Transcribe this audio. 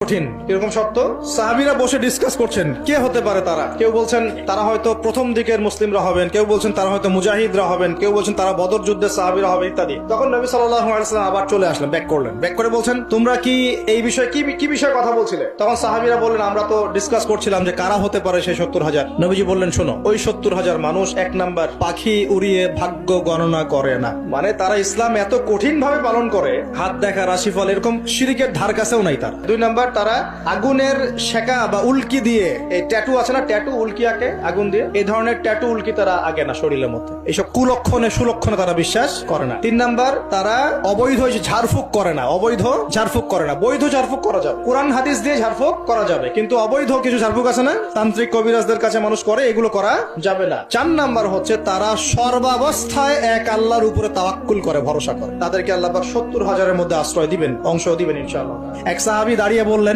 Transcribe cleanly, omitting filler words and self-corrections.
কঠিন। এরকম শর্ত সাহাবীরা বসে ডিসকাস করছেন কে হতে পারে তারা। কেউ বলছেন তারা হয়তো প্রথম দিকের মুসলিমরা হবেন, কেউ বলছেন তারা হয়তো মুজাহিদরা হবেন, কেউ বলছেন তারা বদর যুদ্ধের সাহাবীরা হবে ইত্যাদি। তখন নবী সাল্লাল্লাহু আলাইহি ওয়াসাল্লাম আবার চলে আসলেন, ব্যাক করলেন, ব্যাক করে বলছেন তোমরা কি এই বিষয়ে কি বিষয়ে কথা বলছিলে? তখন সাহাবীরা বললেন আমরা তো ডিসকাস করছিলাম যে কারা হতে পারে সেই 70,000। নবীজি বললেন শোনো, ওই 70,000 মানুষ এক নাম্বার পাখি উড়িয়ে ভাগ্য গণনা করে না, মানে তারা ইসলাম এত কঠিন ভাবে পালন করে, হাত দেখা রাশিফল এরকম শিরিকের ধার কাছেও নাই তার। দুই নাম্বার তারা আগুনের শেখা বা উল্কি দিয়ে, এই ট্যাটু আছে না, ট্যাটু উল্কি আঁকে আগুন দিয়ে, এই ধরনের ট্যাটু উল্কি তারা আগে না শরীরের মধ্যে। এইসব কুলক্ষণে সুলক্ষণে তারা বিশ্বাস করে না। তিন নাম্বার তারা অবৈধ ঝাড়ফুঁক করে না, অবৈধ ঝাড়ফুঁক করে না। বৈধ ঝাড়ফুঁক করা যাবে, কোরআন হাদিস দিয়ে ঝাড়ফুঁক করা যাবে, কিন্তু অবৈধ কিছু ঝাড়ফুঁক আছে না তান্ত্রিক কবিরাজদের কাছে মানুষ করে, এগুলো করা যাবে না। চার নাম্বার হচ্ছে তারা সর্বাবস্থায় এক আল্লাহর উপরে তাওয়াক্কুল করে, ভরসা করে। তাদেরকে আল্লাহ পাক 70,000-এর মধ্যে আশ্রয় দিবেন, অংশ দিবেন ইনশাআল্লাহ। এক সাহাবী দাঁড়িয়ে